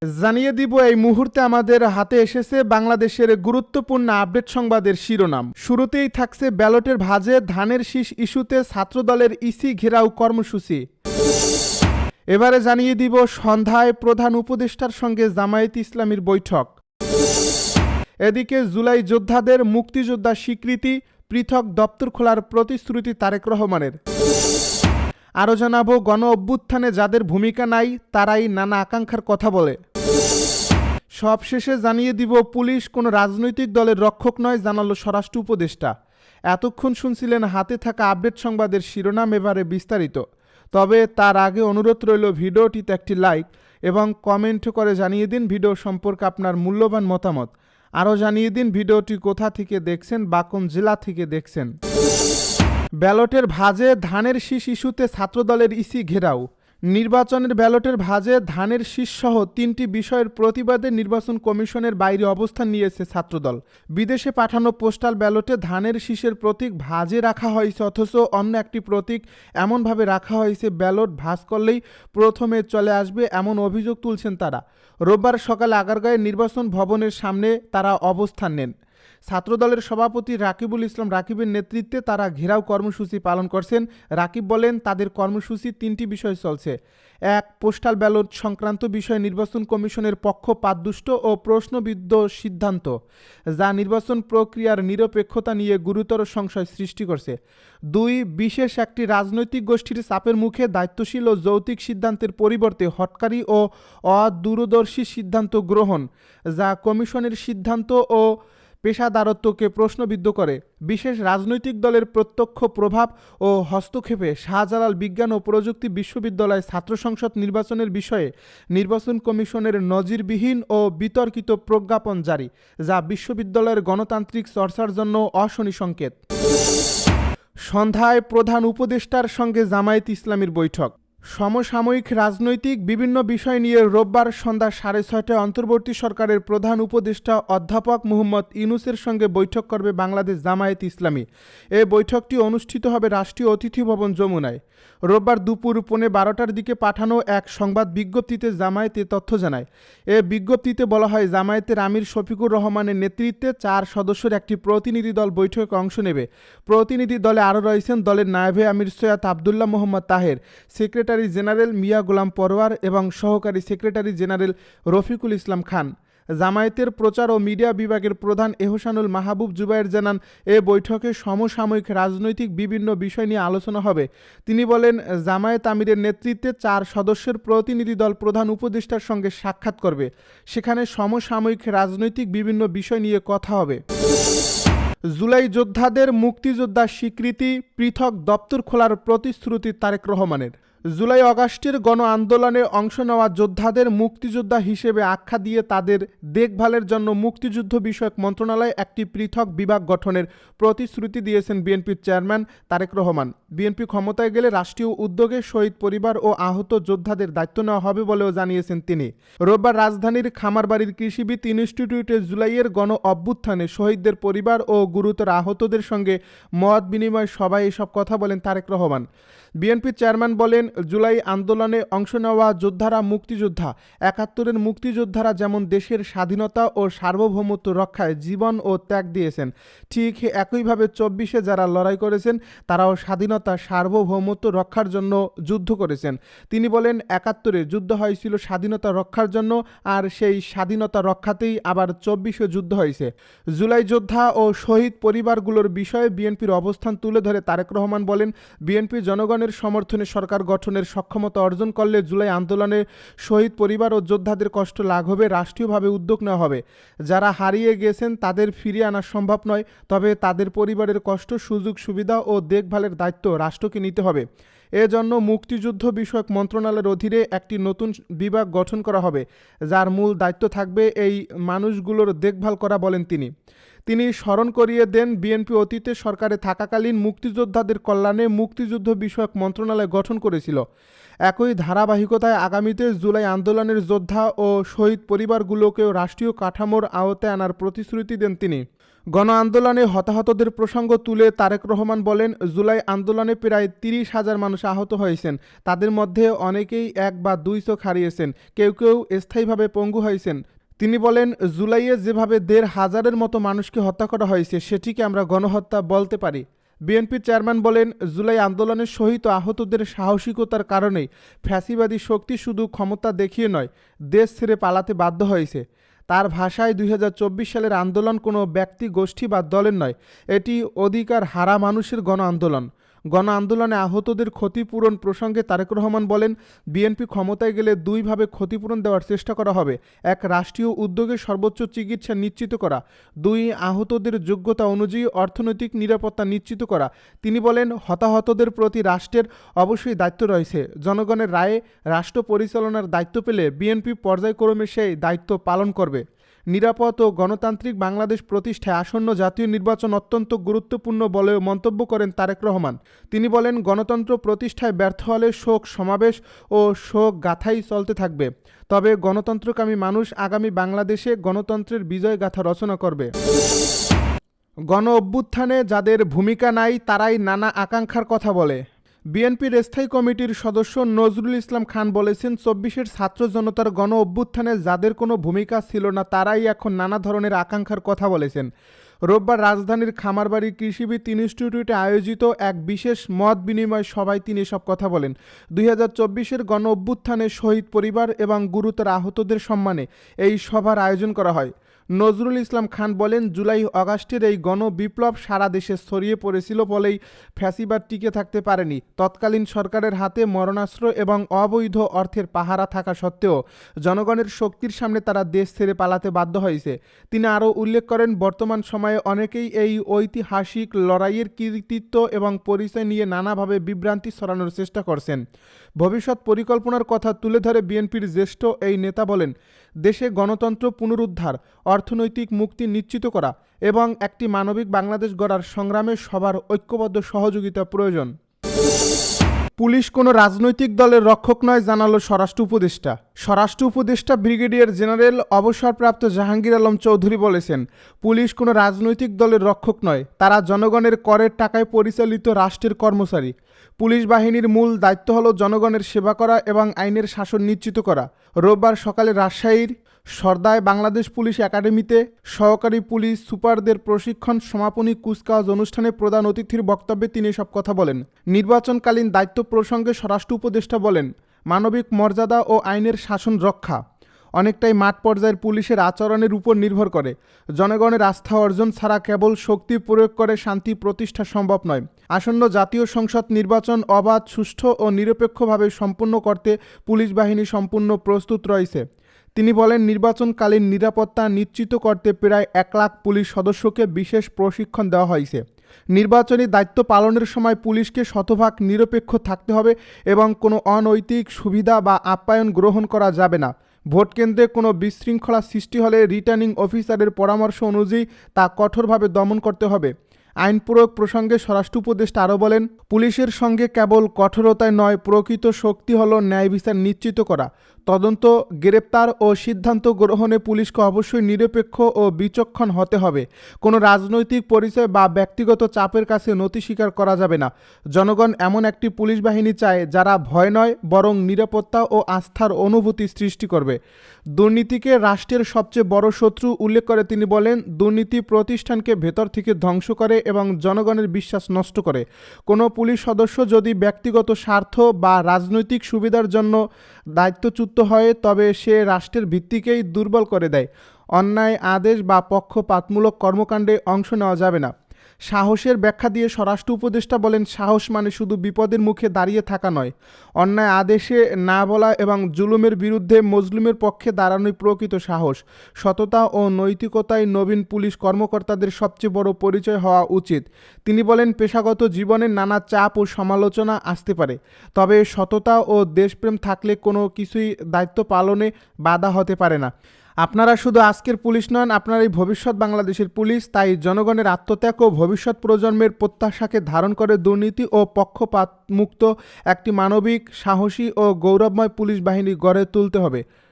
জানিয়ে দিব এই মুহূর্তে আমাদের হাতে এসেছে বাংলাদেশের গুরুত্বপূর্ণ আপডেট সংবাদের শিরোনাম। শুরুতেই থাকছে ব্যালটের ভাঁজে ধানের শীষ ইস্যুতে ছাত্রদলের ইসি ঘেরাও কর্মসূচি। এবারে জানিয়ে দিব সন্ধ্যায় প্রধান উপদেষ্টার সঙ্গে জামায়াত ইসলামীর বৈঠক। এদিকে জুলাই যোদ্ধাদের মুক্তিযোদ্ধা স্বীকৃতি, পৃথক দপ্তর খোলার প্রতিশ্রুতি তারেক রহমানের। আরও জানাবো গণ অভ্যুত্থানে যাদের ভূমিকা নাই তারাই নানা আকাঙ্ক্ষার কথা বলে। সবশেষে জানিয়ে দিব পুলিশ কোনো রাজনৈতিক দলের রক্ষক নয়, জানালো স্বরাষ্ট্র উপদেষ্টা। এতক্ষণ শুনছিলেন হাতে থাকা আপডেট সংবাদের শিরোনাম, এবারে বিস্তারিত। তবে তার আগে অনুরোধ রইল ভিডিওটিতে একটি লাইক এবং কমেন্ট করে জানিয়ে দিন ভিডিও সম্পর্কে আপনার মূল্যবান মতামত। আরও জানিয়ে দিন ভিডিওটি কোথা থেকে দেখছেন বা কোন জেলা থেকে দেখছেন। ব্যালটের ভাঁজে ধানের শীষ ইস্যুতে ছাত্রদলের ইসি ঘেরাও। নির্বাচনের ব্যালটের ভাঁজে ধানের শীষসহ 3টি বিষয়ের প্রতিবাদে নির্বাচন কমিশনের বাইরে অবস্থান নিয়েছে ছাত্রদল। বিদেশে পাঠানো পোস্টাল ব্যালটে ধানের শীষের প্রতীক ভাঁজে রাখা হয়েছে, অথচ অন্য একটি প্রতীক এমনভাবে রাখা হয়েছে ব্যালট ভাঁজ করলেই প্রথমে চলে আসবে, এমন অভিযোগ তুলছেন তারা। রোববার সকালে আগারগাঁয়ের নির্বাচন ভবনের সামনে তারা অবস্থান নেন। ছাত্রদলের সভাপতি রাকিবুল ইসলাম রাকিবের নেতৃত্বে তারা ঘেরাও কর্মসূচি পালন করছেন। রাকিব বলেন, তাদের কর্মসূচি 3টি বিষয় চলছে। 1. পোস্টাল ব্যালট সংক্রান্ত বিষয়ে নির্বাচন কমিশনের পক্ষপাতদুষ্ট ও প্রশ্নবিদ্ধ সিদ্ধান্ত, যা নির্বাচন প্রক্রিয়ার নিরপেক্ষতা নিয়ে গুরুতর সংশয় সৃষ্টি করছে। 2. বিশেষ একটি রাজনৈতিক গোষ্ঠীর চাপের মুখে দায়িত্বশীল ও যৌক্তিক সিদ্ধান্তের পরিবর্তে হঠকারী ও অদূরদর্শী সিদ্ধান্ত গ্রহণ, যা কমিশনের সিদ্ধান্ত ও পেশাদারত্বকে প্রশ্নবিদ্ধ করে। বিশেষ রাজনৈতিক দলের প্রত্যক্ষ প্রভাব ও হস্তক্ষেপে শাহজালাল বিজ্ঞান ও প্রযুক্তি বিশ্ববিদ্যালয় ছাত্র সংসদ নির্বাচনের বিষয়ে নির্বাচন কমিশনের নজিরবিহীন ও বিতর্কিত প্রজ্ঞাপন জারি, যা বিশ্ববিদ্যালয়ের গণতান্ত্রিক চর্চার জন্য অশনি সংকেত। সন্ধ্যায় প্রধান উপদেষ্টার সঙ্গে জামায়াত ইসলামীর বৈঠক। সমসাময়িক রাজনৈতিক বিভিন্ন বিষয় নিয়ে রোববার সন্ধ্যা 6:30টায় অন্তর্বর্তী সরকারের প্রধান উপদেষ্টা অধ্যাপক মুহম্মদ ইউনূসের সঙ্গে বৈঠক করবে বাংলাদেশ জামায়াত ইসলামী। এ বৈঠকটি অনুষ্ঠিত হবে রাষ্ট্রীয় অতিথি ভবন যমুনায়। রোববার দুপুর 12:15টার দিকে পাঠানো এক সংবাদ বিজ্ঞপ্তিতে জামায়াত এ তথ্য জানায়। এ বিজ্ঞপ্তিতে বলা হয়, জামায়াতের আমির শফিকুর রহমানের নেতৃত্বে 4 সদস্যের একটি প্রতিনিধি দল বৈঠকে অংশ নেবে। প্রতিনিধি দলে আরও রয়েছেন দলের নায়েবে আমির সৈয়দ আবদুল্লাহ মোহাম্মদ তাহের, সেক্রেটারি জেনারেল মিয়া গোলাম পরোয়ার এবং সহকারী সেক্রেটারি জেনারেল রফিকুল ইসলাম খান। জামায়াতের প্রচার ও মিডিয়া বিভাগের প্রধান এহসানুল মাহবুব জুবায়ের জানান, এ বৈঠকে সমসাময়িক রাজনৈতিক বিভিন্ন বিষয় নিয়ে আলোচনা হবে। তিনি বলেন, জামায়াত আমিরের নেতৃত্বে 4 সদস্যের প্রতিনিধি দল প্রধান উপদেষ্টার সঙ্গে সাক্ষাৎ করবে। সেখানে সমসাময়িক রাজনৈতিক বিভিন্ন বিষয় নিয়ে কথা হবে। জুলাই যোদ্ধাদের মুক্তিযোদ্ধা স্বীকৃতি, পৃথক দপ্তর খোলার প্রতিশ্রুতি তারেক রহমানের। জুলাই অগাস্টের গণ আন্দোলনে অংশ নেওয়া যোদ্ধাদের মুক্তিযোদ্ধা হিসেবে আখ্যা দিয়ে তাদের দেখভালের জন্য মুক্তিযুদ্ধ বিষয়ক মন্ত্রণালয় একটি পৃথক বিভাগ গঠনের প্রতিশ্রুতি দিয়েছেন বিএনপির চেয়ারম্যান তারেক রহমান। বিএনপি ক্ষমতায় গেলে রাষ্ট্রীয় উদ্যোগে শহীদ পরিবার ও আহত যোদ্ধাদের দায়িত্ব নেওয়া হবে বলেও জানিয়েছেন তিনি। রোববার রাজধানীর খামারবাড়ির কৃষিবিদ ইনস্টিটিউটে জুলাইয়ের গণ অভ্যুত্থানে শহীদদের পরিবার ও গুরুতর আহতদের সঙ্গে মত বিনিময় সভায় এসব কথা বলেন তারেক রহমান। বিএনপির চেয়ারম্যান বলেন, জুলাই আন্দোলনে অংশ নেওয়া যোদ্ধারা মুক্তিযোদ্ধা। 71-এর মুক্তিযোদ্ধারা যেমন দেশের স্বাধীনতা ও সার্বভৌমত্ব রক্ষায় জীবন ও ত্যাগ দিয়েছেন, ঠিক একইভাবে 24-এ যারা লড়াই করেছেন তারাও স্বাধীনতা সার্বভৌমত্ব রক্ষার জন্য যুদ্ধ করেছেন। তিনি বলেন, 71-এ যুদ্ধ হয়েছিল স্বাধীনতা রক্ষার জন্য, আর সেই স্বাধীনতা রক্ষাতেই আবার 24-এ যুদ্ধ হয়েছে। জুলাই যোদ্ধা ও শহীদ পরিবারগুলোর বিষয়ে বিএনপির অবস্থান তুলে ধরে তারেক রহমান বলেন, বিএনপি জনগণের সমর্থনে সরকার গঠনের সক্ষমতা অর্জন করলে জুলাই আন্দোলনে শহীদ পরিবার ও যোদ্ধাদের কষ্ট লাঘবে রাষ্ট্রীয়ভাবে উদ্যোগ নেওয়া হবে। যারা হারিয়ে গেছেন তাদের ফিরিয়ে আনা সম্ভব নয়, তবে তাদের পরিবারের কষ্ট, সুযোগ সুবিধা ও দেখভালের দায়িত্ব রাষ্ট্রকে নিতে হবে। এজন্য মুক্তিযুদ্ধ বিষয়ক মন্ত্রণালয়ের অধীনে একটি নতুন বিভাগ গঠন করা হবে, যার মূল দায়িত্ব থাকবে এই মানুষগুলোর দেখভাল করা, বলেন তিনি। তিনি স্মরণ করিয়ে দেন, বিএনপি অতীতে সরকারে থাকাকালীন মুক্তিযোদ্ধাদের কল্যাণে মুক্তিযুদ্ধ বিষয়ক মন্ত্রণালয় গঠন করেছিল। একই ধারাবাহিকতায় আগামীতে জুলাই আন্দোলনের যোদ্ধা ও শহীদ পরিবারগুলোকেও রাষ্ট্রীয় কাঠামোর আওতায় আনার প্রতিশ্রুতি দেন তিনি। গণ আন্দোলনে হতাহতদের প্রসঙ্গ তুলে তারেক রহমান বলেন, জুলাই আন্দোলনে প্রায় ৩০,০০০ মানুষ আহত হয়েছেন। তাদের মধ্যে অনেকেই ১ বা ২ চোখ হারিয়েছেন, কেউ কেউ স্থায়ীভাবে পঙ্গু হয়েছেন। তিনি বলেন, জুলাইয়ে যেভাবে ১৫০০০-এর মতো মানুষকে হত্যা করা হয়েছে সেটিকে আমরা গণহত্যা বলতে পারি। বিএনপির চেয়ারম্যান বলেন, জুলাই আন্দোলনের শহীদ ও আহতদের সাহসিকতার কারণেই ফ্যাসিবাদী শক্তি শুধু ক্ষমতা দেখিয়ে নয়, দেশ ছেড়ে পালাতে বাধ্য হয়েছে। তার ভাষায় ২০২৪ সালের আন্দোলন কোনো ব্যক্তি গোষ্ঠী বা দলের নয়, এটি অধিকার হারা মানুষের গণ আন্দোলন। গণ আন্দোলনে আহতদের ক্ষতিপূরণ প্রসঙ্গে তারেক রহমান বলেন, বিএনপি ক্ষমতায় গেলে দুইভাবে ক্ষতিপূরণ দেওয়ার চেষ্টা করা হবে। এক, রাষ্ট্রীয় উদ্যোগে সর্বোচ্চ চিকিৎসা নিশ্চিত করা। ২, আহতদের যোগ্যতা অনুযায়ী অর্থনৈতিক নিরাপত্তা নিশ্চিত করা। তিনি বলেন, হতাহতদের প্রতি রাষ্ট্রের অবশ্যই দায়িত্ব রয়েছে। জনগণের রায়ে রাষ্ট্র পরিচালনার দায়িত্ব পেলে বিএনপি পর্যায়ক্রমে সেই দায়িত্ব পালন করবে। নিরাপদ ও গণতান্ত্রিক বাংলাদেশ প্রতিষ্ঠায় আসন্ন জাতীয় নির্বাচন অত্যন্ত গুরুত্বপূর্ণ বলেও মন্তব্য করেন তারেক রহমান। তিনি বলেন, গণতন্ত্র প্রতিষ্ঠায় ব্যর্থ হলে শোক সমাবেশ ও শোক গাথাই চলতে থাকবে। তবে গণতন্ত্রকামী মানুষ আগামী বাংলাদেশে গণতন্ত্রের বিজয় গাথা রচনা করবে। গণ অভ্যুত্থানে যাদের ভূমিকা নাই তারাই নানা আকাঙ্ক্ষার কথা বলে। বিএনপির স্থায়ী কমিটির সদস্য নজরুল ইসলাম খান বলেছেন, ২৪-এর ছাত্র জনতার গণ অভ্যুত্থানে যাদের কোনো ভূমিকা ছিল না তারাই এখন নানা ধরনের আকাঙ্ক্ষার কথা বলেছেন। রোববার রাজধানীর খামারবাড়ি কৃষিবিদ ইনস্টিটিউটে আয়োজিত এক বিশেষ মত বিনিময় সভায় তিনি এসব কথা বলেন। ২০২৪-এর গণ অভ্যুত্থানে শহীদ পরিবার এবং গুরুতর আহতদের সম্মানে এই সভার আয়োজন করা হয়। নজরুল ইসলাম খান বলেন, জুলাই আগস্টের এই গণ বিপ্লব সারা দেশে ছড়িয়ে পড়েছিল বলেই ফ্যাসিবাদ টিকে থাকতে পারেনি। তৎকালীন সরকারের হাতে মরণাস্ত্র এবং অবৈধ অর্থের পাহারা থাকা সত্ত্বেও জনগণের শক্তির সামনে তারা দেশ ছেড়ে পালাতে বাধ্য হয়েছে। তিনি আরও উল্লেখ করেন, বর্তমান সময়ে অনেকেই এই ঐতিহাসিক লড়াইয়ের কৃতিত্ব এবং পরিচয় নিয়ে নানাভাবে বিভ্রান্তি ছড়ানোর চেষ্টা করছেন। ভবিষ্যৎ পরিকল্পনার কথা তুলে ধরে বিএনপির জ্যেষ্ঠ এই নেতা বলেন, দেশে গণতন্ত্র পুনরুদ্ধার, অর্থনৈতিক মুক্তি নিশ্চিত করা এবং একটি মানবিক বাংলাদেশ গড়ার সংগ্রামে সবার ঐক্যবদ্ধ সহযোগিতা প্রয়োজন। পুলিশ কোনো রাজনৈতিক দলের রক্ষক নয়, জানালো স্বরাষ্ট্র উপদেষ্টা। স্বরাষ্ট্র উপদেষ্টা ব্রিগেডিয়ার জেনারেল অবসরপ্রাপ্ত জাহাঙ্গীর আলম চৌধুরী বলেছেন, পুলিশ কোনো রাজনৈতিক দলের রক্ষক নয়, তারা জনগণের করের টাকায় পরিচালিত রাষ্ট্রের কর্মচারী। পুলিশ বাহিনীর মূল দায়িত্ব হলো জনগণের সেবা করা এবং আইনের শাসন নিশ্চিত করা। রোববার সকালে রাজশাহীর সরদায় বাংলাদেশ পুলিশ একাডেমিতে সহকারী পুলিশ সুপারদের প্রশিক্ষণ সমাপনী কুচকাওয়াজ অনুষ্ঠানে প্রধান অতিথির বক্তব্যে তিনি এসব কথা বলেন। নির্বাচনকালীন দায়িত্ব প্রসঙ্গে স্বরাষ্ট্র উপদেষ্টা বলেন, মানবিক মর্যাদা ও আইনের শাসন রক্ষা অনেকটাই মাঠ পর্যায়ের পুলিশের আচরণের উপর নির্ভর করে। জনগণের আস্থা অর্জন ছাড়া কেবল শক্তি প্রয়োগ করে শান্তি প্রতিষ্ঠা সম্ভব নয়। আসন্ন জাতীয় সংসদ নির্বাচন অবাধ, সুষ্ঠু ও নিরপেক্ষভাবে সম্পন্ন করতে পুলিশ বাহিনী সম্পূর্ণ প্রস্তুত রয়েছে। তিনি বলেন, নির্বাচনকালীন নিরাপত্তা নিশ্চিত করতে প্রায় ১ লাখ পুলিশ সদস্যকে বিশেষ প্রশিক্ষণ দেওয়া হয়েছে। নির্বাচনী দায়িত্ব পালনের সময় পুলিশকে শতভাগ নিরপেক্ষ থাকতে হবে এবং কোনো অনৈতিক সুবিধা বা আপ্যায়ন গ্রহণ করা যাবে না। ভোট কেন্দ্রে কোনো বিশৃঙ্খলা সৃষ্টি হলে রিটার্নিং অফিসারের পরামর্শ অনুযায়ী তা কঠোরভাবে দমন করতে হবে। আইন প্রয়োগ প্রসঙ্গে স্বরাষ্ট্র উপদেষ্টা আরও বলেন, পুলিশের সঙ্গে কেবল কঠোরতায় নয়, প্রকৃত শক্তি হলো ন্যায় বিচার নিশ্চিত করা। তদন্ত, গ্রেপ্তার ও সিদ্ধান্ত গ্রহণে পুলিশকে অবশ্যই নিরপেক্ষ ও বিচক্ষণ হতে হবে। কোনো রাজনৈতিক পরিচয় বা ব্যক্তিগত চাপের কাছে নতি স্বীকার করা যাবে না। জনগণ এমন একটি পুলিশ বাহিনী চায় যারা ভয় নয়, বরং নিরাপত্তা ও আস্থার অনুভূতি সৃষ্টি করবে। দুর্নীতিকে রাষ্ট্রের সবচেয়ে বড় শত্রু উল্লেখ করে তিনি বলেন, দুর্নীতি প্রতিষ্ঠানকে ভেতর থেকে ধ্বংস করে এবং জনগণের বিশ্বাস নষ্ট করে। কোনো পুলিশ সদস্য যদি ব্যক্তিগত স্বার্থ বা রাজনৈতিক সুবিধার জন্য দায়িত্বচ্যুত হয় তবে সে রাষ্ট্রের ভিত্তিকেই দুর্বল করে দেয়। অন্যায় আদেশ বা পক্ষপাতমূলক কর্মকাণ্ডে অংশ নেওয়া যাবে না। সাহসের ব্যাখ্যা দিয়ে স্বরাষ্ট্র উপদেষ্টা বলেন, সাহস মানে শুধু বিপদের মুখে দাঁড়িয়ে থাকা নয়, অন্যায় আদেশে না বলা এবং জুলুমের বিরুদ্ধে মজলুমের পক্ষে দাঁড়ানোই প্রকৃত সাহস। সততা ও নৈতিকতাই নবীন পুলিশ কর্মকর্তাদের সবচেয়ে বড় পরিচয় হওয়া উচিত। তিনি বলেন, পেশাগত জীবনে নানা চাপ ও সমালোচনা আসতে পারে, তবে সততা ও দেশপ্রেম থাকলে কোনো কিছুই দায়িত্ব পালনে বাধা হতে পারে না। আপনারা শুধু আজকের পুলিশ নন, আপনারাই ভবিষ্যৎ বাংলাদেশের পুলিশ। তাই জনগণের আত্মত্যাগ ও ভবিষ্যৎ প্রজন্মের প্রত্যাশাকে ধারণ করে দুর্নীতি ও পক্ষপাত মুক্ত একটি মানবিক, সাহসী ও গৌরবময় পুলিশ বাহিনী গড়ে তুলতে হবে।